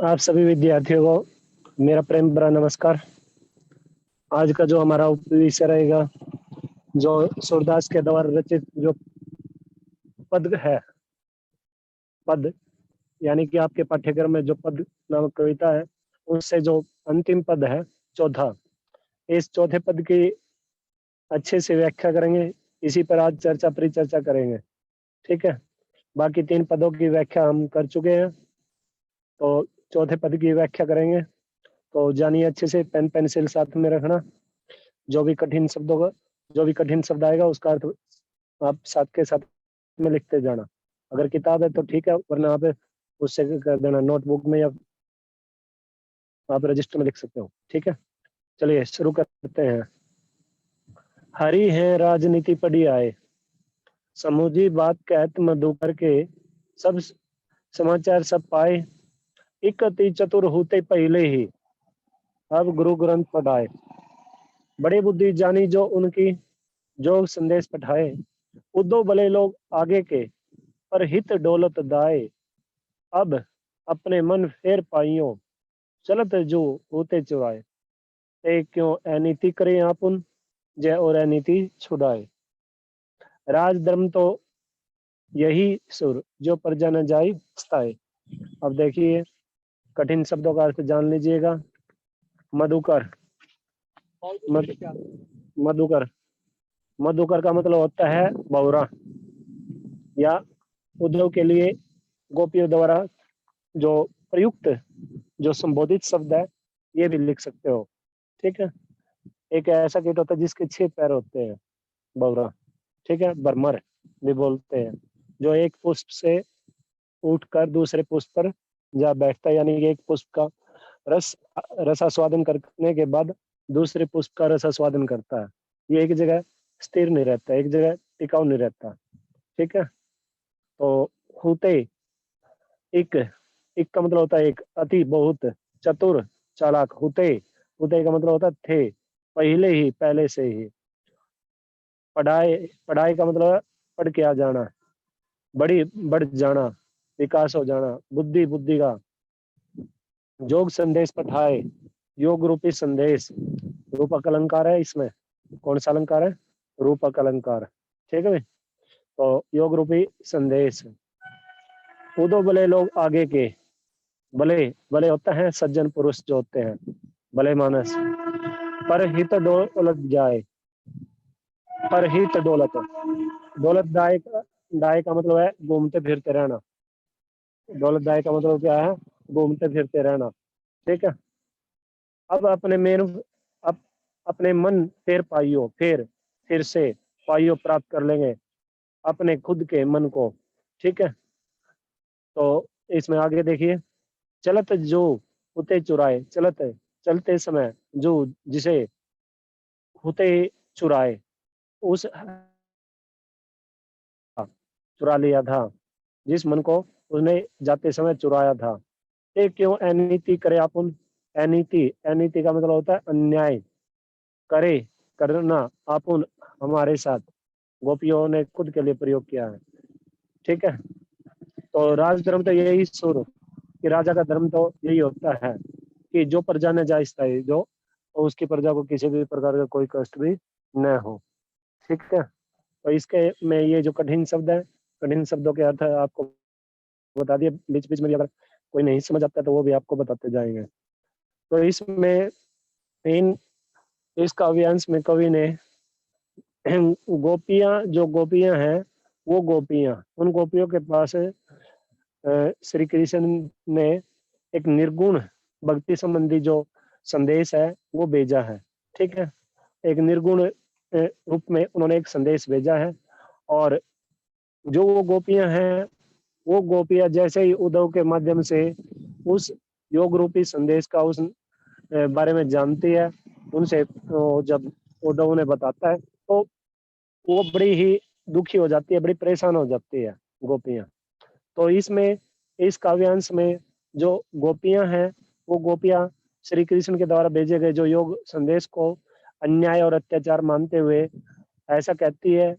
आप सभी विद्यार्थियों को मेरा प्रेम भरा नमस्कार। आज का जो हमारा विषय रहेगा, जो सूरदास के द्वारा रचित जो पद है, पद यानी कि आपके पाठ्यक्रम में जो पद नामक कविता है, उससे जो अंतिम पद है चौथा, इस चौथे पद की अच्छे से व्याख्या करेंगे। इसी पर आज चर्चा परिचर्चा करेंगे, ठीक है। बाकी तीन पदों की व्याख्या हम कर चुके हैं, तो चौथे पद की व्याख्या करेंगे। तो जानिए अच्छे से, पेन पेंसिल साथ में रखना। जो भी कठिन शब्दों का जो भी कठिन शब्द आएगा उसका अर्थ आप साथ के साथ में लिखते जाना। अगर किताब है तो ठीक है, वरना आप उससे कर देना नोटबुक में, या आप रजिस्टर में लिख सकते हो, ठीक है। चलिए शुरू करते हैं। हरी है राजनीति पढ़ी आए, समूची बात कहत मधुकर के, सब समाचार सब पाए, एक अति चतुर होते पहले ही, अब गुरु ग्रंथ पढ़ाए। बड़े बुद्धि जानी जो उनकी, जो संदेश पठाए, उद्धव भले लोग आगे के, पर हित डोलत दाए। अब अपने मन फेर पाइयो, चलत जो होते चुराए। ते क्यों अनीति करे आपुन, जय और अनीति छुड़ाए। राज धर्म तो यही सुर, जो प्रजा न जाई पछताए। अब देखिए कठिन शब्दों का अर्थ जान लीजिएगा। मधुकर, मध, मधुकर मधुकर का मतलब होता है बौरा, या उद्धव के लिए गोपियों द्वारा जो प्रयुक्त जो संबोधित शब्द है, ये भी लिख सकते हो, ठीक है। एक ऐसा कीट होता है जिसके 6 पैर होते हैं, बौरा, ठीक है। बरमर भी बोलते हैं, जो एक पुष्प से उठकर दूसरे पुष्प पर जा बैठता है, यानी कि एक पुष्प का रस रसास्वादन करने के बाद दूसरे पुष्प का रसास्वादन करता है। ये एक जगह स्थिर नहीं रहता, एक जगह टिकाऊ नहीं रहता, ठीक है। तो होते, एक एक का मतलब होता है एक, अति बहुत, चतुर चालाक। होते होते का मतलब होता है थे, पहले ही, पहले से ही। पढ़ाई पढ़ाई का मतलब है पढ़ के आ जाना, बड़ी बढ़ जाना, विकास हो जाना। बुद्धि बुद्धि का, योग संदेश पठाए, योग रूपी संदेश। रूपक अलंकार है इसमें, कौन सा अलंकार है? रूपक अलंकार, ठीक है। तो योग रूपी संदेश। उदो भले लोग आगे के, भले भले होता है सज्जन पुरुष जो होते हैं, भले मानस। पर हित डोलत जाए, पर हित डोलत, दौलत दाय दाय का मतलब है घूमते फिरते रहना। दौलत दाय का मतलब क्या है? घूमते फिरते रहना, ठीक है। अब अपने मेन, अब अपने मन फिर पाइयो, फिर से पाइयो, प्राप्त कर लेंगे अपने खुद के मन को, ठीक है। तो इसमें आगे देखिए, चलत जो होते चुराए, चलत चलते समय जो जिसे होते चुराए, उस चुरा लिया था, जिस मन को उसने जाते समय चुराया था। ये क्यों अनीति करे आपुन। अनीति, अनीति का मतलब होता है अन्याय, करे करना, आपुन हमारे साथ। गोपियों ने खुद के लिए प्रयोग किया है, ठीक है। तो राजधर्म तो यही सुर, कि राजा का धर्म तो यही होता है कि जो प्रजा ने जायज है, जो उसकी प्रजा को किसी भी प्रकार का कोई कष्ट भी न हो, ठीक है। तो इसके में ये जो कठिन शब्द है, कठिन शब्दों के अर्थ आपको बता दिए। बीच बीच में भी अगर कोई नहीं समझ आता तो वो भी आपको बताते जाएंगे। तो इसमें इन इस काव्यांश में कवि ने गोपियां, जो गोपियां हैं, वो गोपियां, उन गोपियों के पास श्री कृष्ण ने एक निर्गुण भक्ति संबंधी जो संदेश है वो भेजा है, ठीक है। एक निर्गुण रूप में उन्होंने एक संदेश भेजा है। और जो वो गोपियां हैं, वो गोपियां जैसे ही उद्धव के माध्यम से उस योग रूपी संदेश का उस बारे में जानती है, उनसे जब उद्धव उन्हें बताता है, तो वो बड़ी ही दुखी हो जाती है, बड़ी परेशान हो जाती है गोपियां। तो इसमें, इस काव्यांश में जो गोपियां हैं, वो गोपियां श्री कृष्ण के द्वारा भेजे गए जो योग संदेश को अन्याय और अत्याचार मानते हुए ऐसा कहती है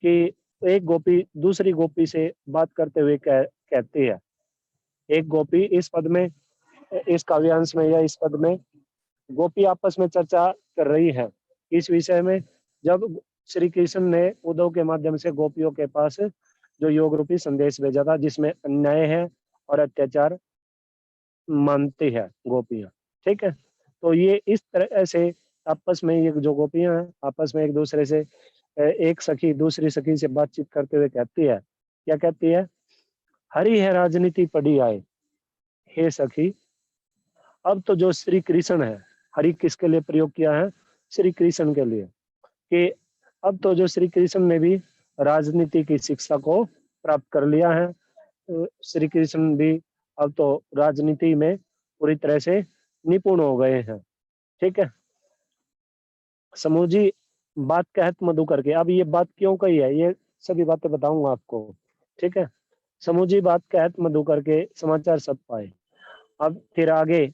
कि एक गोपी दूसरी गोपी से बात करते हुए कहती है। एक गोपी इस पद में इस काव्यांश में या इस पद में गोपी आपस में चर्चा कर रही है इस विषय में, जब श्री कृष्ण ने उद्धव के माध्यम से गोपियों के पास जो योग रूपी संदेश भेजा था, जिसमें अन्याय है और अत्याचार मानती है गोपियां। ठीक है, तो ये इस तरह से आपस में ये जो गोपियां हैं आपस में एक दूसरे से, एक सखी दूसरी सखी से बातचीत करते हुए कहती है, क्या कहती है? हरी है राजनीति पड़ी आए, हे सखी। अब तो जो श्री कृष्ण है, हरि किसके लिए प्रयोग किया है? श्री कृष्ण के लिए, कि अब तो जो श्री कृष्ण ने भी राजनीति की शिक्षा को प्राप्त कर लिया है। श्री कृष्ण भी अब तो राजनीति में पूरी तरह से निपुण हो गए हैं। ठीक है, समूजी बात कहत मधु करके, अब ये बात क्यों कही है ये सभी बातें बताऊंगा आपको। ठीक है, समूजी बात कहत मधु करके समाचार सब पाए। अब फिर आगे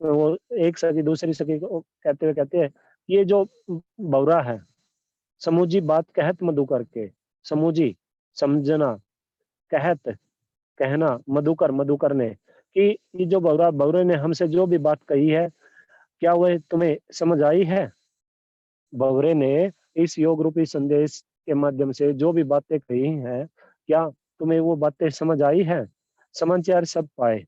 वो एक सखी दूसरी सखी को कहते हुए कहते हैं, ये जो बौरा है, समूजी बात कहत मधु करके, समूजी समझना, कहत कहना, मधुकर मधुकर ने, कि ये जो बौरे ने हमसे जो भी बात कही है, क्या वह तुम्हें समझ आई है? बौरे ने इस योग रूपी संदेश के माध्यम से जो भी बातें कही हैं, क्या तुम्हें वो बातें समझ आई है? समाचार सब पाए,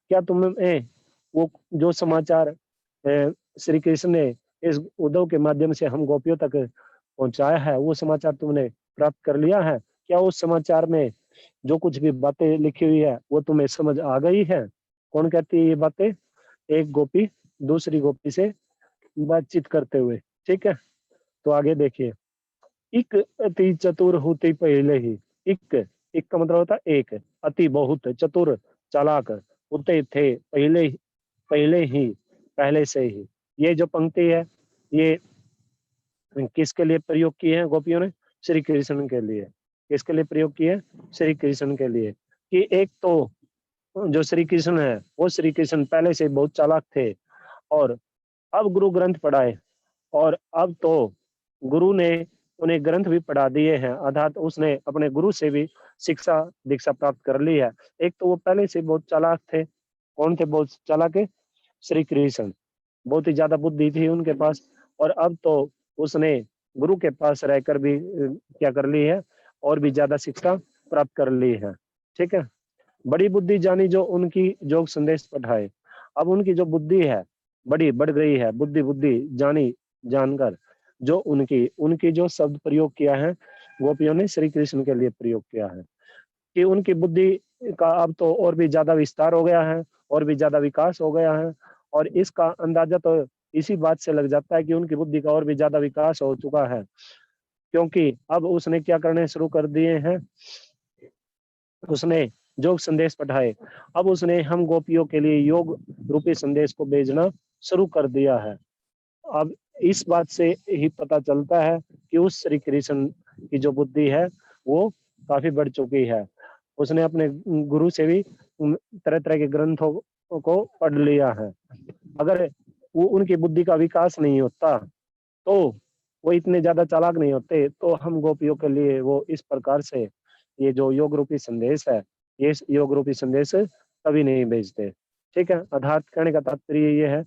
क्या तुम्हें वो जो समाचार श्री कृष्ण ने इस उद्धव के माध्यम से हम गोपियों तक पहुंचाया है, वो समाचार तुमने प्राप्त कर लिया है? क्या उस समाचार में जो कुछ भी बातें लिखी हुई है वो तुम्हें समझ आ गई है? कौन कहती है ये बातें? एक गोपी दूसरी गोपी से बातचीत करते हुए। ठीक है, तो आगे देखिए, इक अति चतुर होते पहले ही, इक का मतलब होता है एक, अति बहुत, चतुर चालाक होते थे पहले से ही। ये जो पंक्ति है ये किसके लिए प्रयोग की है गोपियों ने? श्री कृष्ण के लिए। किसके लिए प्रयोग की है? श्री कृष्ण के लिए। कि एक तो जो श्री कृष्ण है वो श्री कृष्ण पहले से बहुत चालाक थे, और अब गुरु ग्रंथ पढ़ाए, और अब तो गुरु ने उन्हें ग्रंथ भी पढ़ा दिए हैं, अर्थात उसने अपने गुरु से भी शिक्षा दीक्षा प्राप्त कर ली है। एक तो वो पहले से बहुत चालाक थे। कौन थे बहुत चालाक? श्री कृष्ण, बहुत ही ज्यादा बुद्धि थी उनके पास, और अब तो उसने गुरु के पास रहकर भी क्या कर ली है, और भी ज्यादा शिक्षा प्राप्त कर ली है। ठीक है, बड़ी बुद्धि जानी जो उनकी योग संदेश पढ़ाए। अब उनकी जो बुद्धि है बड़ी बढ़ गई है, बुद्धि बुद्धि जानी जानकर, जो उनकी उनकी जो शब्द प्रयोग किया है गोपियों ने श्री कृष्ण के लिए प्रयोग किया है, कि उनकी बुद्धि का अब तो और भी ज्यादा विस्तार हो गया है, और भी ज्यादा विकास हो गया है। और इसका अंदाजा तो इसी बात से लग जाता है कि उनकी बुद्धि का और भी ज्यादा विकास हो चुका है, क्योंकि अब उसने क्या करने शुरू कर दिए हैं, उसने योग संदेश पढ़ाए। अब उसने हम गोपियों के लिए योग रूपी संदेश को भेजना शुरू कर दिया है। अब इस बात से ही पता चलता है कि उस श्री कृष्ण की जो बुद्धि है वो काफी बढ़ चुकी है। उसने अपने गुरु से भी तरह तरह के ग्रंथों को पढ़ लिया है। अगर वो उनकी बुद्धि का विकास नहीं होता तो वो इतने ज्यादा चालाक नहीं होते, तो हम गोपियों के लिए वो इस प्रकार से ये जो योग रूपी संदेश है, ये योग रूपी संदेश कभी नहीं भेजते। ठीक है, अर्थात कहने का तात्पर्य ये है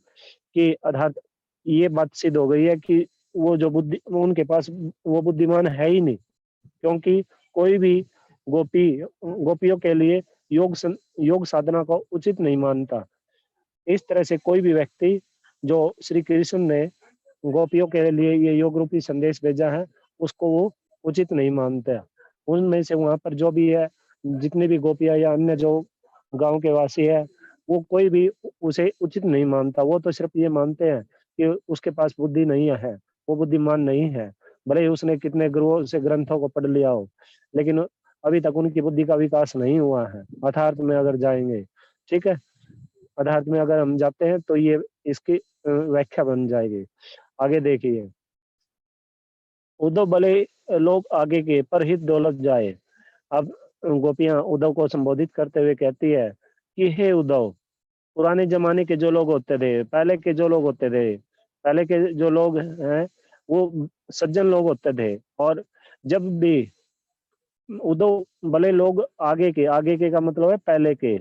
कि अर्थात ये बात सिद्ध हो गई है कि वो जो बुद्धि उनके पास वो बुद्धिमान है ही नहीं, क्योंकि कोई भी गोपियों के लिए योग साधना को उचित नहीं मानता। इस तरह से कोई भी व्यक्ति जो श्री कृष्ण ने गोपियों के लिए ये योग रूपी संदेश भेजा है उसको वो उचित नहीं मानते। उनमें से वहां पर जो भी है, जितने भी गोपियां या अन्य जो गांव के वासी है, वो कोई भी उसे उचित नहीं मानता। वो तो सिर्फ ये मानते हैं कि उसके पास बुद्धि नहीं है, वो बुद्धिमान नहीं है, भले ही उसने कितने गुरुओं से ग्रंथों को पढ़ लिया हो, लेकिन अभी तक उनकी बुद्धि का विकास नहीं हुआ है। अर्थात में अगर जाएंगे, ठीक है, पदार्थ में अगर हम जाते हैं तो ये इसकी व्याख्या बन जाएगी। आगे देखिए, उद्धव भले लोग आगे के पर हित दौलत जाए। अब गोपियां उद्धव को संबोधित करते हुए कहती है कि हे उद्धव, पुराने जमाने के जो लोग होते थे, पहले के जो लोग होते थे, पहले के जो लोग हैं वो सज्जन लोग होते थे, और जब भी उद्धव भले लोग आगे के का मतलब है पहले के,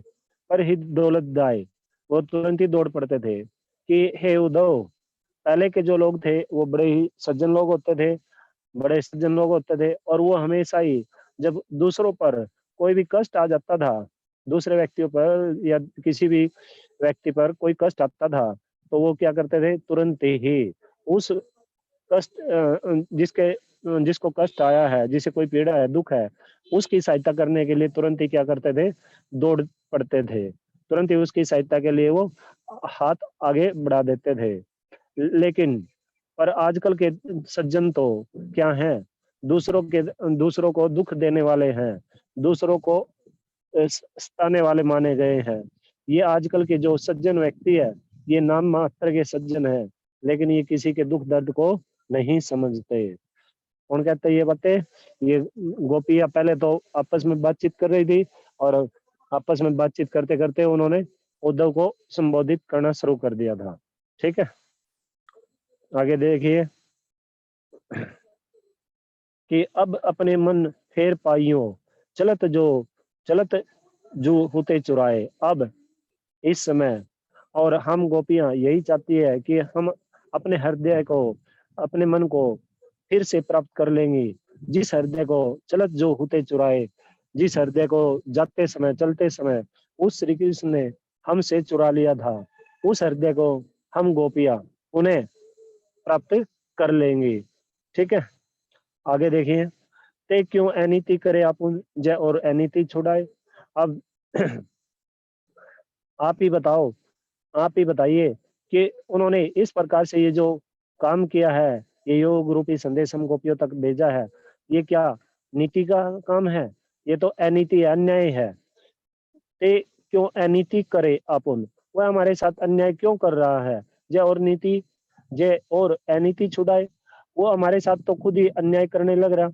पर हित दौलत जाए, वो तुरंत ही दौड़ पड़ते थे कि हे उद्धव, पहले के जो लोग थे वो बड़े ही सज्जन लोग होते थे, बड़े सज्जन लोग होते थे, और वो हमेशा ही जब दूसरों पर कोई भी कष्ट आ जाता था, दूसरे व्यक्तियों पर या किसी भी व्यक्ति पर कोई कष्ट आता था, तो वो क्या करते थे, तुरंत ही उस कष्ट जिसको कष्ट आया है, जिसे कोई पीड़ा है, दुख है, उसकी सहायता करने के लिए तुरंत ही क्या करते थे, दौड़ पड़ते थे। तुरंत ही उसकी सहायता के लिए वो हाथ आगे बढ़ा देते थे। लेकिन पर आजकल के सज्जन तो क्या हैं, दूसरों को दुख देने वाले हैं, दूसरों को सताने वाले माने गए हैं। ये आजकल के जो सज्जन व्यक्ति है, ये नाम मात्र के सज्जन है, लेकिन ये किसी के दुख दर्द को नहीं समझते। कौन कहते हैं ये बातें? ये गोपियां पहले तो आपस में बातचीत कर रही थी, और आपस में बातचीत करते करते उन्होंने उद्धव को संबोधित करना शुरू कर दिया था। ठीक है, आगे देखिए कि अब अपने मन फेर पाइयो, चलत जो होते चुराए। अब इस समय और हम गोपियां यही चाहती है कि हम अपने हृदय को, अपने मन को फिर से प्राप्त कर लेंगी, जिस हृदय को चलत जो होते चुराए, जिस हृदय को जाते समय, चलते समय उस श्री कृष्ण ने हमसे चुरा लिया था, उस हृदय को हम गोपियां उन्हें प्राप्त कर लेंगी। ठीक है, आगे देखिए, ते क्यों अनीति करे अपुन जय और अनीति छुड़ाए। अब आप ही बताओ, आप ही बताइए कि उन्होंने इस प्रकार से ये जो काम किया है, ये योग रूपी संदेश हम गोपियों तक भेजा है, ये क्या नीति का काम है? ये तो अनीति है, अन्याय है। ते क्यों अनीति करे अपुन, वह हमारे साथ अन्याय क्यों कर रहा है? जय और नीति, जय और अनीति छुड़ाए, वो हमारे साथ तो खुद ही अन्याय करने लग रहा,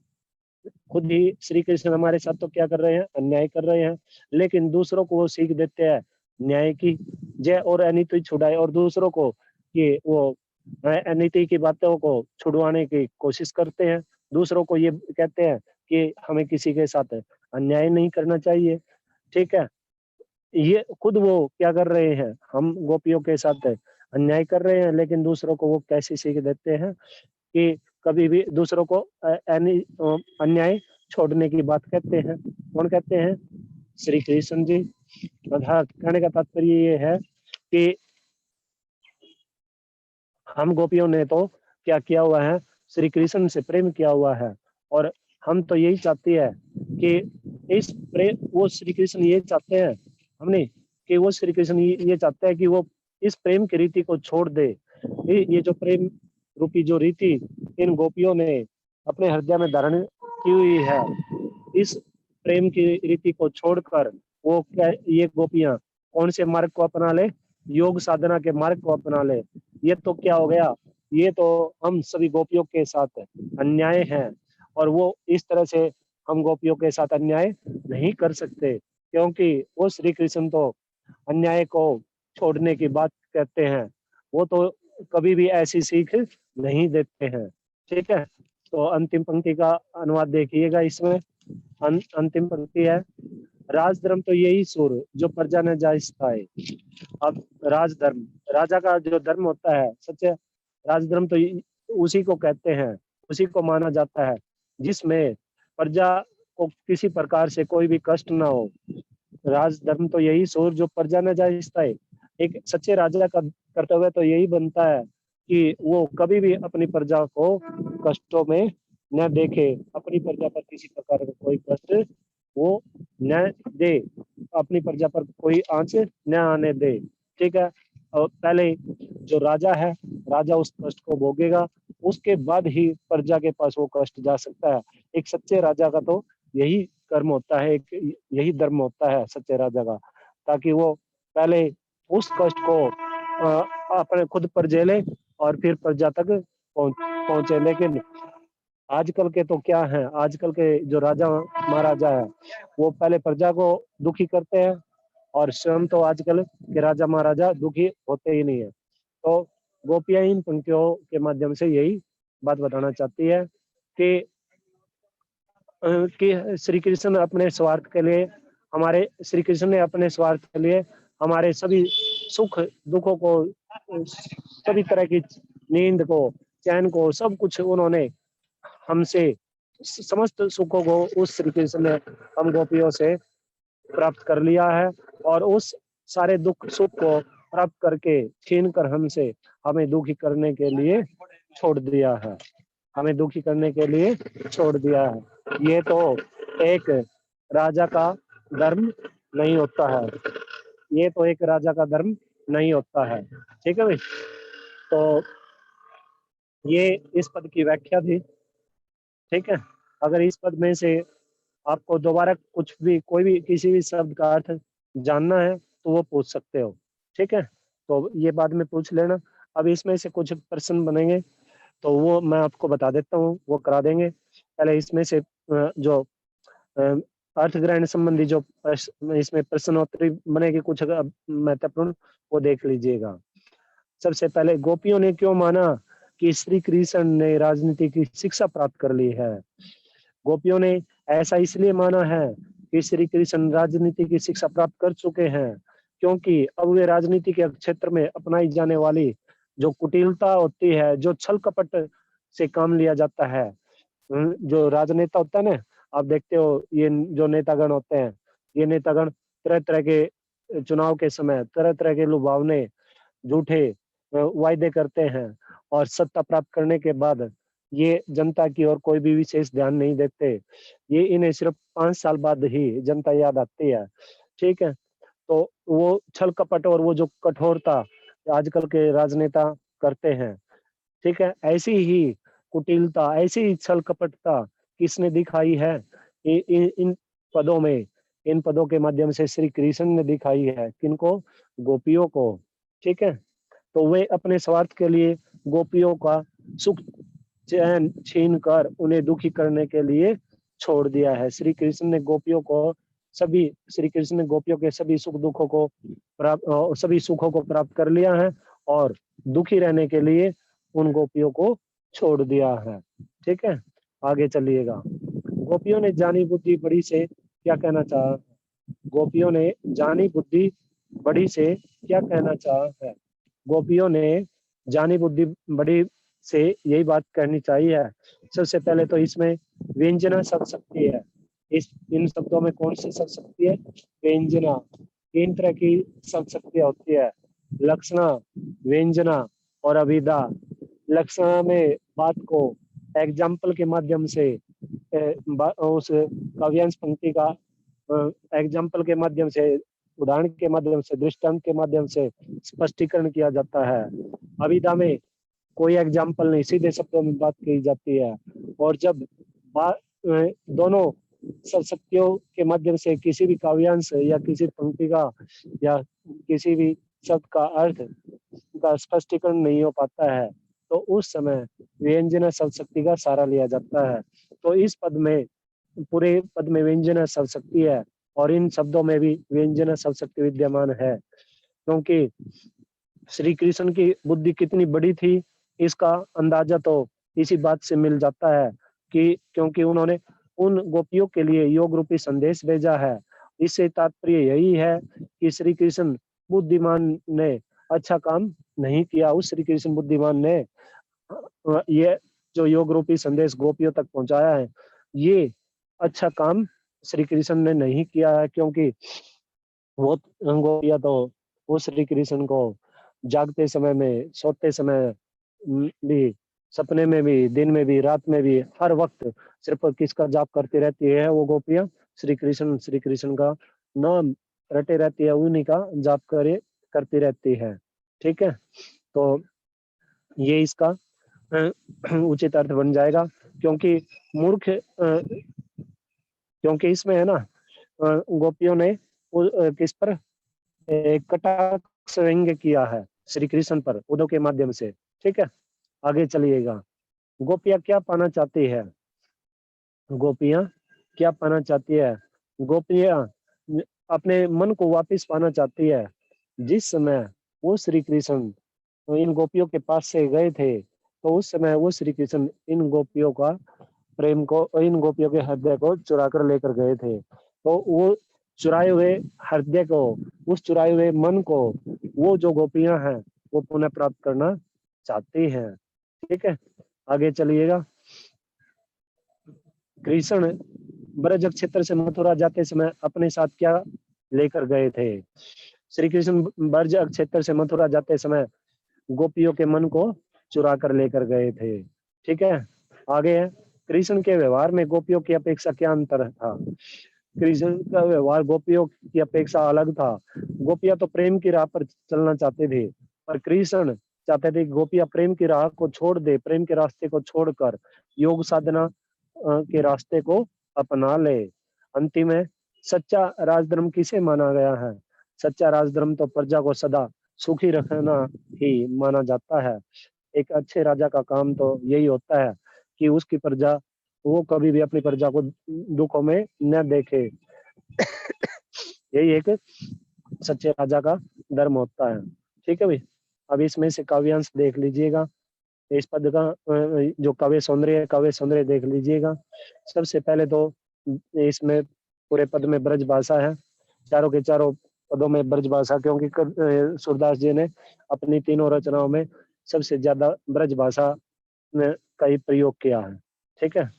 खुद ही श्री कृष्ण हमारे साथ तो क्या कर रहे हैं, अन्याय कर रहे हैं। लेकिन दूसरों को वो सीख देते हैं न्याय की, जय और अनीति छुड़ाए, और दूसरों को कि वो अनीति की बातों को छुड़वाने की कोशिश करते हैं, दूसरों को ये कहते हैं कि हमें किसी के साथ अन्याय नहीं करना चाहिए। ठीक है, ये खुद वो क्या कर रहे हैं, हम गोपियों के साथ अन्याय कर रहे हैं, लेकिन दूसरों को वो कैसे सीख देते हैं कि कभी भी दूसरों को अन्याय छोड़ने की बात कहते हैं। कौन कहते हैं? श्री कृष्ण जी। अर्थात कहने का तात्पर्य ये है कि हम गोपियों ने तो क्या किया हुआ है, श्री कृष्ण से प्रेम किया हुआ है, और हम तो यही चाहती है कि इस प्रेम, वो श्री कृष्ण ये चाहते हैं हमने कि वो श्री कृष्ण ये चाहते हैं कि वो इस प्रेम की रीति को छोड़ दे। ये जो प्रेम रूपी जो रीति इन गोपियों ने अपने हृदय में धारण की हुई है, इस प्रेम की रीति को छोड़कर वो क्या, ये गोपियां कौन से मार्ग को अपना ले, योग साधना के मार्ग को अपना ले। ये तो क्या हो गया, ये तो हम सभी गोपियों के साथ अन्याय है, और वो इस तरह से हम गोपियों के साथ अन्याय नहीं कर सकते, क्योंकि वो श्री कृष्ण तो अन्याय को छोड़ने की बात कहते हैं, वो तो कभी भी ऐसी सीख नहीं देते हैं। ठीक है, तो अंतिम पंक्ति का अनुवाद देखिएगा इसमें। अंतिम पंक्ति है, राजधर्म तो यही सुर जो प्रजा न जायज पाए। अब राजधर्म, राजा का जो धर्म होता है, सच्चे राजधर्म तो उसी को कहते हैं, उसी को माना जाता है जिसमें प्रजा को किसी प्रकार से कोई भी कष्ट ना हो। राजधर्म तो यही सुर जो प्रजा न जायज पाए। एक सच्चे राजा का कर्तव्य तो यही बनता है कि वो कभी भी अपनी प्रजा को कष्टों में न देखे, अपनी प्रजा पर किसी प्रकार का कोई कष्ट वो न दे, अपनी प्रजा पर कोई आंच न आने दे। ठीक है, और पहले जो राजा है, राजा उस कष्ट को भोगेगा, उसके बाद ही प्रजा के पास वो कष्ट जा सकता है। एक सच्चे राजा का तो यही कर्म होता है, एक यही धर्म होता है सच्चे राजा का, ताकि वो पहले उस कष्ट को अपने खुद पर झेले और फिर प्रजा तक पहुंचे। लेकिन आजकल के तो क्या है, आजकल के जो राजा महाराजा है, वो पहले प्रजा को दुखी करते हैं, और स्वयं तो आजकल के राजा महाराजा दुखी होते ही नहीं है। तो गोपियां इन पंक्तियों के माध्यम से यही बात बताना चाहती है कि श्री कृष्ण अपने स्वार्थ के लिए, हमारे श्री कृष्ण ने अपने स्वार्थ के लिए हमारे सभी सुख दुखों को, सभी तरह की नींद को, चैन को, सब कुछ उन्होंने हमसे, समस्त सुखों को उस श्री कृष्ण ने हम गोपियों से प्राप्त कर लिया है। और उस सारे दुख सुख को प्राप्त करके छीन कर हमसे, हमें दुखी करने के लिए छोड़ दिया है, हमें दुखी करने के लिए छोड़ दिया है। ये तो एक राजा का धर्म नहीं होता है, ये तो एक राजा का धर्म नहीं होता है। ठीक है भाई, तो ये इस पद की व्याख्या थी। ठीक है, अगर इस पद में से आपको दोबारा कुछ भी, कोई भी किसी भी शब्द का अर्थ जानना है तो वो पूछ सकते हो। ठीक है, तो ये बाद में पूछ लेना। अब इसमें से कुछ प्रश्न बनेंगे तो वो मैं आपको बता देता हूँ, वो करा देंगे। पहले इसमें से जो अर्थ ग्रहण संबंधी जो इसमें प्रश्नोत्तरी बनेगी कुछ महत्वपूर्ण, वो देख लीजिएगा। सबसे पहले, गोपियों ने क्यों माना कि श्री कृष्ण ने राजनीति की शिक्षा प्राप्त कर ली है? गोपियों ने ऐसा इसलिए माना है कि श्री कृष्ण राजनीति की शिक्षा प्राप्त कर चुके हैं, क्योंकि अब वे राजनीति के क्षेत्र में अपनाई जाने वाली जो कुटिलता होती है, जो छल कपट से काम लिया जाता है, जो राजनेता होता है ना, आप देखते हो ये जो नेतागण होते हैं, ये नेतागण तरह तरह के चुनाव के समय तरह तरह के लुभावने झूठे वायदे करते हैं, और सत्ता प्राप्त करने के बाद ये जनता की ओर कोई भी विशेष ध्यान नहीं देते। ये इन्हें सिर्फ 5 साल बाद ही जनता याद आती है। ठीक है, तो वो छल कपट और वो जो कठोरता आजकल के राजनेता करते हैं, ठीक है, ऐसी ही कुटिलता, ऐसी ही छल कपटता किसने दिखाई है? इन पदों में, इन पदों के माध्यम से श्री कृष्ण ने दिखाई है। किनको? गोपियों को। ठीक है, तो वे अपने स्वार्थ के लिए गोपियों का सुख चैन छीन कर उन्हें दुखी करने के लिए छोड़ दिया है। श्री कृष्ण ने गोपियों को श्री कृष्ण ने गोपियों के सभी सुख दुखों को सभी सुखों को प्राप्त कर लिया है, और दुखी रहने के लिए उन गोपियों को छोड़ दिया है। ठीक है, आगे चलिएगा। गोपियों ने जानी बुद्धि बड़ी से क्या कहना चाहा? गोपियों ने जानी बुद्धि बड़ी से क्या कहना चाहा है? गोपियों ने जानी बुद्धि बड़ी से यही बात कहनी चाहिए। सबसे पहले तो इसमें व्यंजना शब्द शक्ति है। इन शब्दों में कौन सी शब्द शक्ति है? व्यंजना। 3 तरह की शब्द शक्तियां होती है, लक्षणा, व्यंजना और अभिधा। लक्षणा में बात को एग्जाम्पल के माध्यम से उस काव्यांश पंक्ति का एग्जाम्पल के माध्यम से, उदाहरण के माध्यम से, दृष्टांत के माध्यम से स्पष्टीकरण किया जाता है। अभिधा में कोई एग्जाम्पल नहीं, सीधे शब्दों में बात की जाती है। और जब दोनों शक्तियों के माध्यम से किसी भी काव्यांश या किसी पंक्ति का या किसी भी शब्द का अर्थ का स्पष्टीकरण नहीं हो पाता है, तो उस समय व्यंजना शब्द शक्ति का सहारा लिया जाता है। तो इस पद में, पूरे पद में व्यंजना शब्द शक्ति है, और इन शब्दों में भी व्यंजना शब्द शक्ति विद्यमान है। क्योंकि श्री कृष्ण की बुद्धि कितनी बड़ी थी, इसका अंदाजा तो इसी बात से मिल जाता है कि क्योंकि उन्होंने उन गोपियों के लिए योग रूपी संदेश भेजा है। इससे तात्पर्य यही है कि श्री कृष्ण बुद्धिमान ने अच्छा काम नहीं किया। उस श्री कृष्ण बुद्धिमान ने ये जो योग रूपी संदेश गोपियों तक पहुंचाया है, ये अच्छा काम श्री कृष्ण ने नहीं किया है, क्योंकि वो गोपियां तो उस श्री कृष्ण को जागते समय में, सोते समय भी, सपने में भी, दिन में भी, रात में भी, हर वक्त सिर्फ किसका जाप करती रहती है? वो गोपियां श्री कृष्ण का नाम रटे रहती है, उन्हीं का जाप करती रहती है। ठीक है, तो ये इसका उचित अर्थ बन जाएगा। क्योंकि मूर्ख क्योंकि इसमें है ना, गोपियों ने किस पर कटाक्ष व्यंग्य किया है? श्री कृष्ण पर, उद्धव के माध्यम से। ठीक है, आगे चलिएगा। गोपियां क्या पाना चाहती है? गोपियां क्या पाना चाहती है? गोपियां अपने मन को वापस पाना चाहती है। जिस समय वो श्री कृष्ण इन गोपियों के पास से गए थे, तो उस समय वो श्री कृष्ण इन गोपियों का प्रेम को, इन गोपियों के हृदय को चुरा कर लेकर गए थे। तो वो चुराए हुए हृदय को, उस चुराए हुए मन को वो जो गोपियां हैं वो पुनः प्राप्त करना चाहती हैं। ठीक है, आगे चलिएगा। कृष्ण ब्रज क्षेत्र से मथुरा जाते समय अपने साथ क्या लेकर गए थे? श्री कृष्ण ब्रज क्षेत्र से मथुरा जाते समय गोपियों के मन को चुरा कर लेकर गए थे। ठीक है, आगे है, कृष्ण के व्यवहार में गोपियों की अपेक्षा क्या अंतर था? कृष्ण का व्यवहार गोपियों की अपेक्षा अलग था। गोपियां तो प्रेम की राह पर चलना चाहते थे, पर कृष्ण चाहते थे कि गोपियां प्रेम की राह को छोड़ दे, प्रेम के रास्ते को छोड़कर योग साधना के रास्ते को अपना ले। अंतिम है, सच्चा राजधर्म किसे माना गया है? सच्चा राजधर्म तो प्रजा को सदा सुखी रखना ही माना जाता है। एक अच्छे राजा का काम तो यही होता है कि उसकी प्रजा, वो कभी भी अपनी प्रजा को दुखों में न देखे। यही एक सच्चे राजा का धर्म होता है। ठीक है भाई, अब इसमें से काव्यांश देख लीजिएगा। इस पद का जो काव्य सौंदर्य देख लीजिएगा। सबसे पहले तो इसमें पूरे पद में ब्रज भाषा है, चारों के चारों पदों में ब्रज भाषा, क्योंकि सूरदास जी ने अपनी तीनों रचनाओं में सबसे ज्यादा ब्रज भाषा का ही प्रयोग किया है। ठीक है,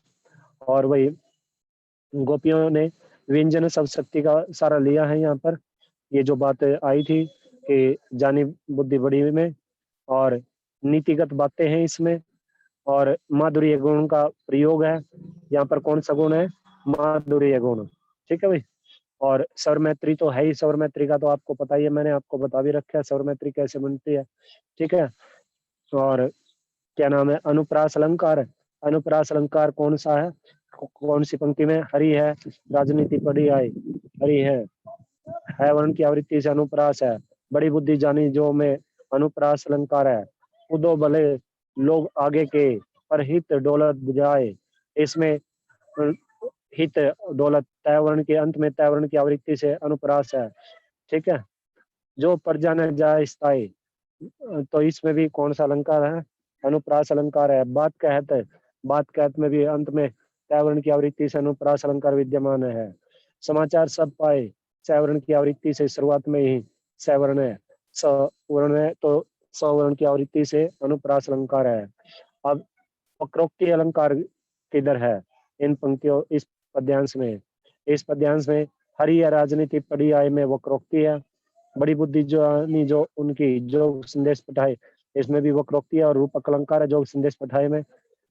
और वही गोपियों ने व्यंजन सब शक्ति का सारा लिया है यहाँ पर। ये जो बात आई थी कि जानी बुद्धि बड़ी में, और नीतिगत बातें हैं इसमें, और माधुर्य गुण का प्रयोग है। यहाँ पर कौन सा गुण है? माधुर्य गुण। ठीक है भाई, और स्वर मैत्री तो है ही। स्वर मैत्री का तो आपको पता ही है, मैंने आपको बता भी रखा है स्वर मैत्री कैसे बनती है। ठीक है, और क्या नाम है? अनुप्रास अलंकार। अनुप्रास अलंकार कौन सा है? कौन सी पंक्ति में? हरि है, राजनीति पढ़ी आई, हरि है वर्ण की आवृत्ति से अनुप्रास है। बड़ी बुद्धि जानी जो में अनुप्रास अलंकार है। उदो भले लोग आगे के, पर हित दौलत बुझाए। इसमें हित दौलत तय वर्ण के अंत में तय वर्ण की आवृत्ति से अनुप्रास है। ठीक है, जो प्रजा न जाए स्थायी, तो इसमें भी कौन सा अलंकार है? अनुप्रास अलंकार है। बात कहत में भी अंत में तैवर्ण की आवृत्ति से अनुप्रास अलंकार विद्यमान है। समाचार सब पाए, सवर्ण की आवृत्ति से शुरुआत में ही सवर्ण है। सवर्ण है तो सवर्ण की आवृत्ति से अनुप्रास अलंकार है। अब वक्रोक्ति अलंकार किधर है? इन पंक्तियों, इस पद्यांश में। इस पद्यांश में हरि या राजनीति पढ़ी आय में वक्रोक्ति है। बड़ी बुद्धि जो उनकी जो संदेश पठाए, इसमें भी वक्रोक्ति है। और रूपक अलंकार है जो संदेश पठाए में।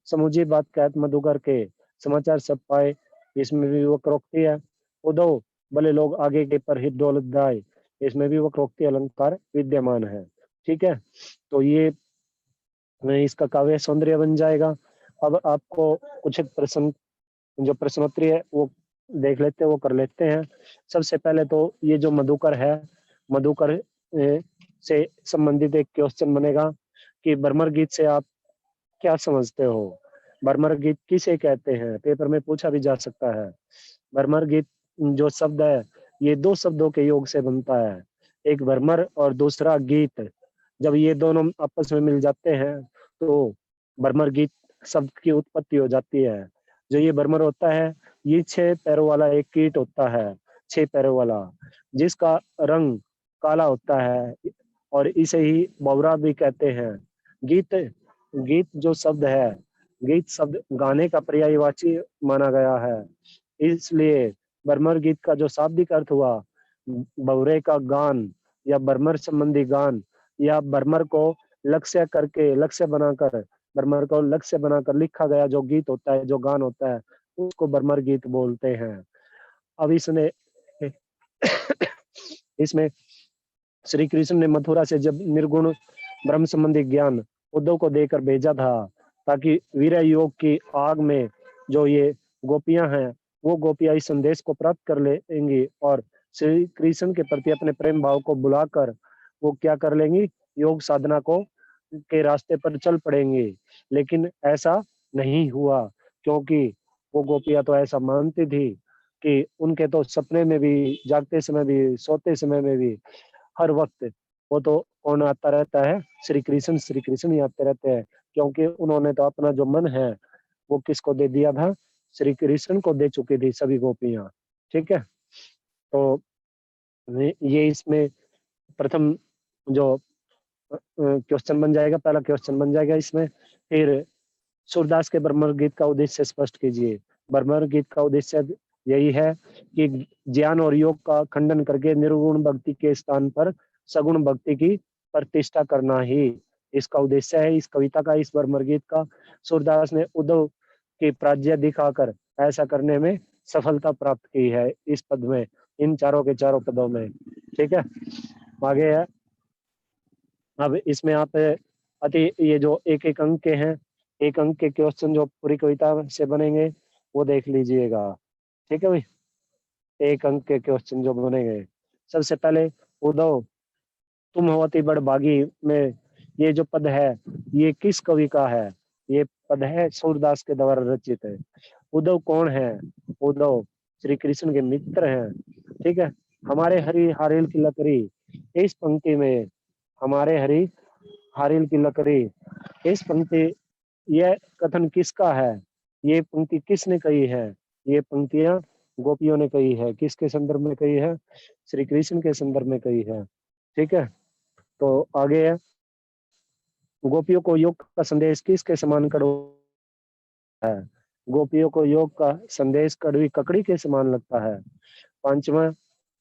समुझी बात कहत मधुकर के, समाचार सब पाए, इसमें भी वक्रोक्ति है। उदो भले लोग आगे के, पर हित दौलत दाए, इसमें भी वक्रोक्ति अलंकार विद्यमान है। ठीक है, तो ये इसका काव्य सौंदर्य बन जाएगा। अब आपको कुछ एक प्रश्न, जो प्रश्नोत्तरी है वो देख लेते हैं, वो कर लेते हैं। सबसे पहले तो ये जो मधुकर है, मधुकर से संबंधित एक क्वेश्चन बनेगा कि भ्रमर गीत से आप क्या समझते हो? भ्रमर गीत किसे कहते हैं? पेपर में पूछा भी जा सकता है। भ्रमर गीत जो शब्द है, ये दो शब्दों के योग से बनता है, एक भ्रमर और दूसरा गीत। जब ये दोनों आपस में मिल जाते हैं तो भ्रमर गीत शब्द की उत्पत्ति हो जाती है। जो ये भ्रमर होता है, ये 6 पैरों वाला एक कीट होता है, 6 पैरों वाला, जिसका रंग काला होता है, और इसे ही भौरा भी कहते हैं। गीत गीत जो शब्द है, गीत शब्द गाने का पर्यायवाची माना गया है। इसलिए भ्रमर गीत का जो शाब्दिक अर्थ हुआ, भौरे का गान या भ्रमर संबंधी गान, या भ्रमर को लक्ष्य बनाकर, भ्रमर को लक्ष्य बनाकर लिखा गया जो गीत होता है, जो गान होता है, उसको भ्रमर गीत बोलते हैं। अब इसने इसमें श्री कृष्ण ने मथुरा से जब निर्गुण ब्रह्म संबंधी ज्ञान उद्धव को देकर भेजा था, ताकि वीर योग की आग में जो ये गोपियां हैं, वो गोपियां इस संदेश को प्राप्त कर लेंगी और श्री कृष्ण के प्रति अपने प्रेम भाव को बुलाकर वो क्या कर लेंगी? योग साधना को के रास्ते पर चल पड़ेंगे। लेकिन ऐसा नहीं हुआ, क्योंकि वो गोपियां तो ऐसा मानती थी कि उनके तो सपने में भी, जागते समय भी, सोते समय में भी, हर वक्त वो तो कौन आता रहता है? श्री कृष्ण ही आते रहते हैं। क्योंकि उन्होंने तो अपना जो मन है वो किसको दे दिया था? श्री कृष्ण को दे चुकी थी सभी गोपियां। ठीक है, तो ये इसमें प्रथम जो क्वेश्चन बन जाएगा, पहला क्वेश्चन बन जाएगा इसमें। फिर सूरदास के ब्रह्म गीत का उद्देश्य स्पष्ट कीजिए। ब्रह्म गीत का उद्देश्य यही है कि ज्ञान और योग का खंडन करके निर्गुण भक्ति के स्थान पर सगुण भक्ति की प्रतिष्ठा करना ही इसका उद्देश्य है। इस कविता का, इस ब्रह्म गीत का सूरदास ने उद्धव की प्राज्ञ दिखाकर ऐसा करने में सफलता प्राप्त की है इस पद में, इन चारों के चारों पदों में। ठीक है, आगे है। अब इसमें आप अति ये जो एक एक अंक के हैं, एक अंक के क्वेश्चन जो पूरी कविता से बनेंगे वो देख लीजिएगा। ठीक है भाई, एक अंक के क्वेश्चन जो बनेंगे। सबसे पहले उद्धव तुम हो अति बड़भागी में ये जो पद है ये किस कवि का है? ये पद है सूरदास के द्वारा रचित है। उद्धव कौन है? उद्धव श्री कृष्ण के मित्र हैं। ठीक है, हमारे हरि हारिल की लकड़ी, इस पंक्ति में हमारे हरि हारिल की लकड़ी, इस पंक्ति, यह कथन किसका है? ये पंक्ति किसने कही है? ये पंक्तियां गोपियों ने कही है। किसके संदर्भ में कही है? श्री कृष्ण के संदर्भ में कही है। ठीक है, तो आगे है। गोपियों को योग का संदेश किसके समान कड़वा है? गोपियों को योग का संदेश कड़वी ककड़ी के समान लगता है। पांचवा,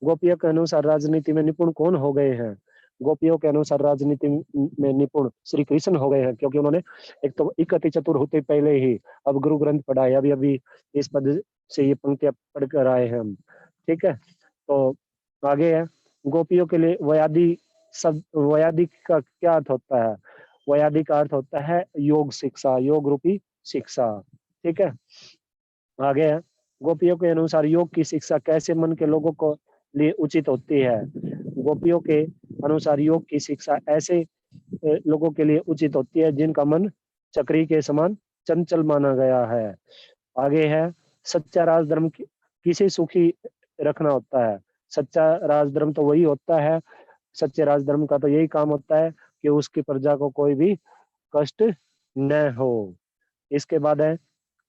गोपियों के अनुसार राजनीति में निपुण कौन हो गए हैं? गोपियों के अनुसार राजनीति में निपुण श्री कृष्ण हो गए हैं, क्योंकि उन्होंने एक तो इकति चतुर होते पहले ही अब गुरु ग्रंथ पढ़ा है। अभी अभी इस पद से ये पंक्तियां पढ़ कर आए हैं हम। ठीक है, तो आगे है। गोपियों के लिए वयादि शब्द, वयादि का क्या अर्थ होता है? वयादि का अर्थ होता है योग शिक्षा, योग रूपी शिक्षा। ठीक है, आगे है। गोपियों के अनुसार योग की शिक्षा कैसे मन के लोगों को लिए उचित होती है? गोपियों के अनुसार योग की शिक्षा ऐसे लोगों के लिए उचित होती है जिनका मन चक्री के समान चंचल माना गया है। आगे है। सच्चा राजधर्म किसे सुखी रखना होता है? सच्चा राजधर्म तो वही होता है, सच्चे राजधर्म का तो यही काम होता है कि उसकी प्रजा को कोई भी कष्ट न हो। इसके बाद है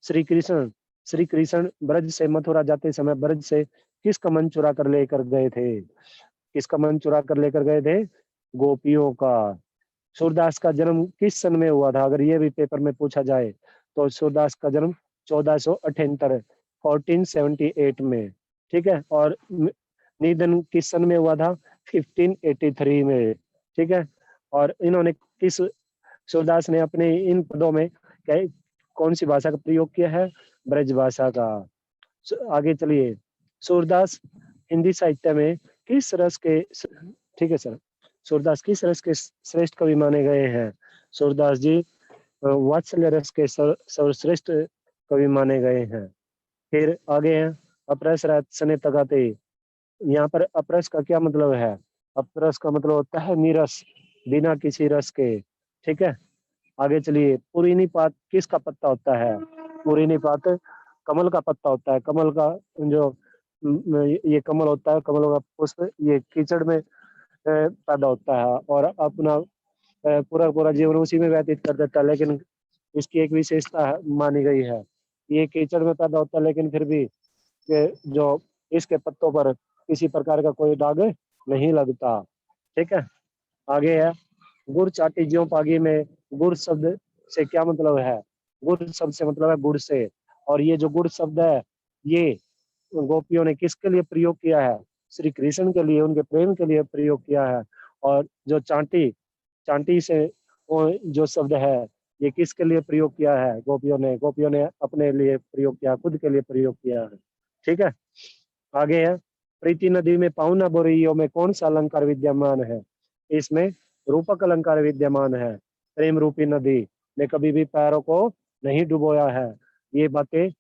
श्री कृष्ण। श्री कृष्ण ब्रज से मथुरा जाते समय ब्रज से किसका मन चुरा कर लेकर गए थे? किसका मन चुरा कर लेकर गए थे? गोपियों का। सूरदास का जन्म किस सन में हुआ था? अगर ये भी पेपर में पूछा जाए तो सूरदास का जन्म 1478, 1478 में। ठीक है, और निधन किस सन में हुआ था? 1583 में। ठीक है, और इन्होंने किस, सूरदास ने अपने इन पदों में कौन सी भाषा का प्रयोग किया है? ब्रज भाषा का। आगे चलिए। सूरदास हिंदी साहित्य में किस रस के, ठीक है सर, सूरदास किस रस के श्रेष्ठ कवि माने गए हैं? सूरदास जी वात्सल्य रस के सर्वश्रेष्ठ कवि माने गए हैं। फिर आगे हैं। अपरस सने तगाते, यहाँ पर अपरस का क्या मतलब है? अपरस का मतलब होता है नीरस, बिना किसी रस के। ठीक है, आगे चलिए। पुरीनी पात किसका पत्ता होता है? पुरीनी पात कमल का पत्ता होता है। कमल का जो ये कमल होता है, कमल का पुष्प ये कीचड़ में पैदा होता है और अपना पूरा पूरा जीवन उसी में व्यतीत कर देता है। लेकिन इसकी एक विशेषता मानी गई है, ये कीचड़ में पैदा होता है लेकिन फिर भी जो इसके पत्तों पर किसी प्रकार का कोई दाग नहीं लगता। ठीक है, आगे है। गुड़ चाटी ज्यों पागी में, गुड़ शब्द से क्या मतलब है? गुड़ शब्द से मतलब है गुड़ से। और ये जो गुड़ शब्द है ये गोपियों ने किसके लिए प्रयोग किया है? श्री कृष्ण के लिए, उनके प्रेम के लिए प्रयोग किया है। और जो चांटी, चांटी से वो जो शब्द है ये किसके लिए प्रयोग किया है? गोपियों ने, गोपियों ने अपने लिए प्रयोग किया, खुद के लिए प्रयोग किया है। ठीक है, आगे है। प्रीति नदी में पाउना बोरियों में कौन सा अलंकार विद्यमान है? इसमें रूपक अलंकार विद्यमान है। प्रेम रूपी नदी ने कभी भी पैरों को नहीं डुबोया है। ये बातें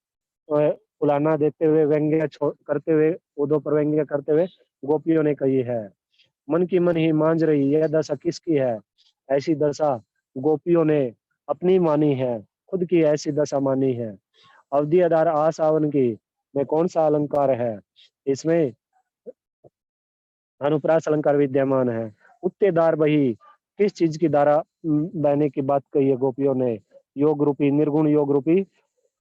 उलाना देते हुए, व्यंग्य करते हुए, उदो पर व्यंग्य करते हुए गोपियों ने कही है। मन की मन ही मांझ रही, यह दशा किसकी है? ऐसी दशा गोपियों ने अपनी मानी है, खुद की ऐसी दशा मानी है। अवधि आधार आसावन की में कौन सा अलंकार है? इसमें अनुप्रास अलंकार विद्यमान है। उत्तेदार बही किस चीज की धारा बहने की बात कही है गोपियों ने? योग रूपी, निर्गुण योग रूपी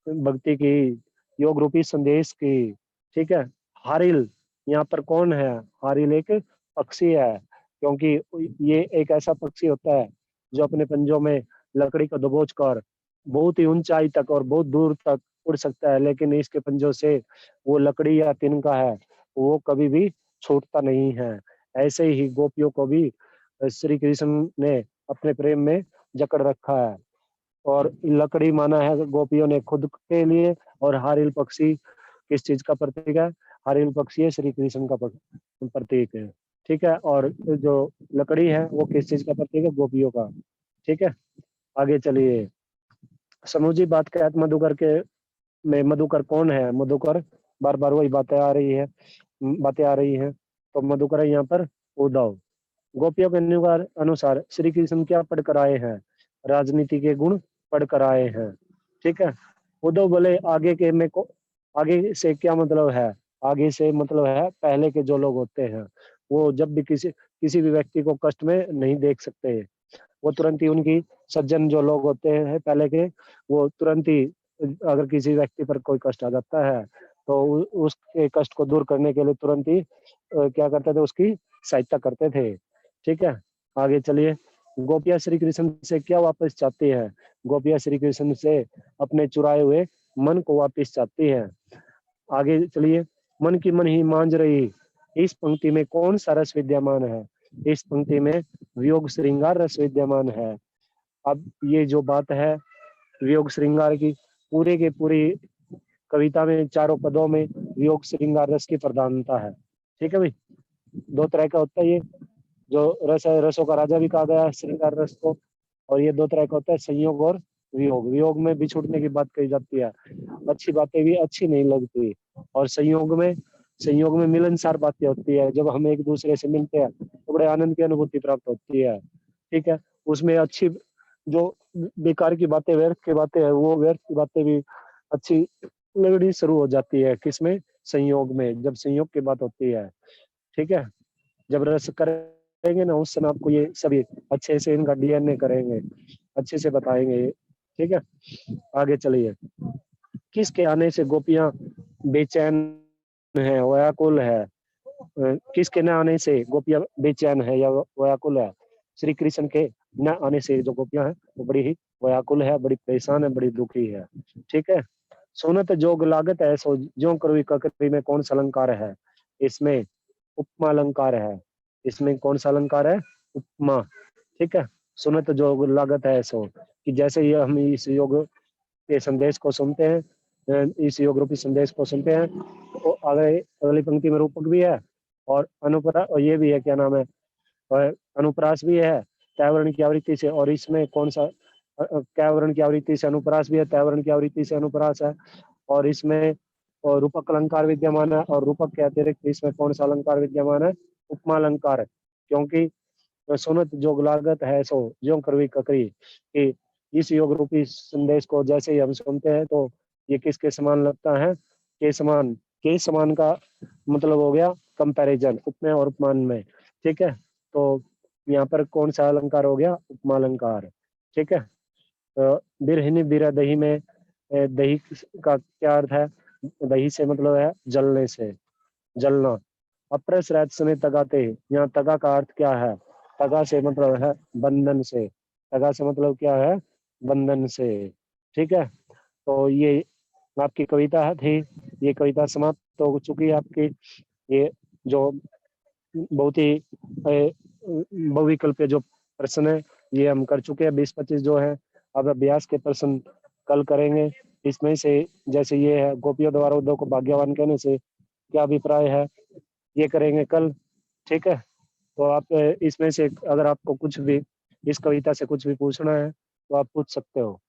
भक्ति की, योग रूपी संदेश की। ठीक है, हारिल यहाँ पर कौन है? हारिल एक पक्षी है। क्योंकि ये एक ऐसा पक्षी होता है जो अपने पंजों में लकड़ी को दबोच कर बहुत ही ऊंचाई तक और बहुत दूर तक उड़ सकता है, लेकिन इसके पंजों से वो लकड़ी या तिनका है वो कभी भी छूटता नहीं है। ऐसे ही गोपियों को भी श्री कृष्ण ने अपने प्रेम में जकड़ रखा है। और लकड़ी माना है गोपियों ने खुद के लिए, और हारिल पक्षी किस चीज का प्रतीक है? हारिल पक्षी है श्री कृष्ण का प्रतीक है। ठीक है, और जो लकड़ी है वो किस चीज का प्रतीक है? गोपियों का। ठीक है, आगे चलिए। समूची बात के तहत मधुकर के में मधुकर कौन है? मधुकर, बार बार वही बातें आ रही हैं। तो मधुकर है यहाँ पर उद्धव। गोपियों के अनुसार श्री कृष्ण क्या पढ़कर आए हैं? राजनीति के गुण पढ़कर आए हैं। ठीक है, उद्धव बोले आगे के में को आगे से क्या मतलब है? आगे से मतलब है पहले के जो लोग होते हैं वो जब भी किसी भी व्यक्ति को कष्ट में नहीं देख सकते। वो तुरंत ही उनकी सज्जन जो लोग होते हैं पहले के, वो तुरंत ही अगर किसी व्यक्ति पर कोई कष्ट आ जाता है तो उसके कष्ट को दूर करने के लिए तुरंत ही क्या करते थे? उसकी सहायता करते थे। ठीक है, आगे चलिए। गोपियां श्री कृष्ण से क्या वापस चाहती है? गोपियां श्री कृष्ण से अपने चुराए हुए मन को वापस चाहती है। आगे चलिए। मन की मन ही मांझ रही, इस पंक्ति में कौन सा रस विद्यमान है? इस पंक्ति में वियोग श्रृंगार रस विद्यमान है। अब ये जो बात है वियोग श्रृंगार की, पूरे के पूरी कविता में चारों पदों में वियोग श्रृंगार रस की प्रधानता है। ठीक है भाई, दो तरह का होता है ये जो रस है, रसों का राजा भी कहा गया है श्रृंगार रस को। और ये दो तरह का होता है, संयोग और वियोग। वियोग में बिछुड़ने की बात कही जाती है, अच्छी बातें भी अच्छी नहीं लगती। और संयोग में मिलनसार बातें होती है, जब हम एक दूसरे से मिलते हैं तो बड़े आनंद की अनुभूति प्राप्त होती है। ठीक है, उसमें अच्छी जो बेकार की बातें, व्यर्थ की बातें है, वो व्यर्थ की बातें भी अच्छी लगनी शुरू हो जाती है। किसमें? संयोग में, जब संयोग की बात होती है। ठीक है, जब रस करेंगे ना उस समय आपको ये सभी अच्छे से इनका डीएनए करेंगे, अच्छे से बताएंगे। ठीक है, आगे चलिए। किसके आने से गोपियां बेचैन है, व्याकुल है? किसके न आने से गोपियां बेचैन है या व्याकुल है? श्री कृष्ण के न आने से जो गोपियां हैं वो बड़ी ही व्याकुल है, बड़ी परेशान है, बड़ी दुखी है। ठीक है, सुनत जोग लागत है सो ज्यों करुई ककरी में कौन सा अलंकार है? इसमें उपमा अलंकार है। इसमें कौन सा अलंकार है? उपमा। ठीक है, सुनत जोग लागत है सो, कि जैसे ये हम इस योग के संदेश को सुनते हैं, इस योग रूपी संदेश को सुनते हैं, तो अगली पंक्ति में रूपक भी है और अनुप्रा, और ये भी है, क्या नाम है, और अनुप्रास भी है तैवरण की आवृत्ति से। और इसमें कौन सा कैवरण की आवृत्ति से अनुप्रास भी है, तैवरण की आवृत्ति से अनुप्रास है। और इसमें और रूपक अलंकार विद्यमान है, और रूपक के अतिरिक्त इसमें कौन सा अलंकार विद्यमान है? उपमा अलंकार। क्योंकि सुनत जोग लागत है सो ज्यों करवी ककरी, कि इस योग रूपी संदेश को जैसे ही हम सुनते हैं तो ये किसके समान लगता है? के समान का मतलब हो गया कंपैरिजन उपमेय और उपमान में। ठीक है, तो यहाँ पर कौन सा अलंकार हो गया? उपमा अलंकार। ठीक है, तो बिरहिनी बिरा दही में दही का क्या अर्थ है? दही से मतलब है जलने से, जलना। अप्रस रहत समय तगाते, यहाँ तगा का अर्थ क्या है? तगा से मतलब है बंधन से, तगा से मतलब क्या है? बंधन से। ठीक है, तो ये आपकी कविता थी, ये कविता समाप्त हो चुकी है आपकी। ये जो बहुत ही बहुविकल्प के जो प्रश्न है ये हम कर चुके हैं, 20-25 जो है। अब अभ्यास के प्रश्न कल करेंगे। इसमें से जैसे ये है, गोपियों द्वारा उद्धव को भाग्यवान कहने से क्या अभिप्राय है, ये करेंगे कल। ठीक है, तो आप इसमें से अगर आपको कुछ भी इस कविता से कुछ भी पूछना है तो आप पूछ सकते हो।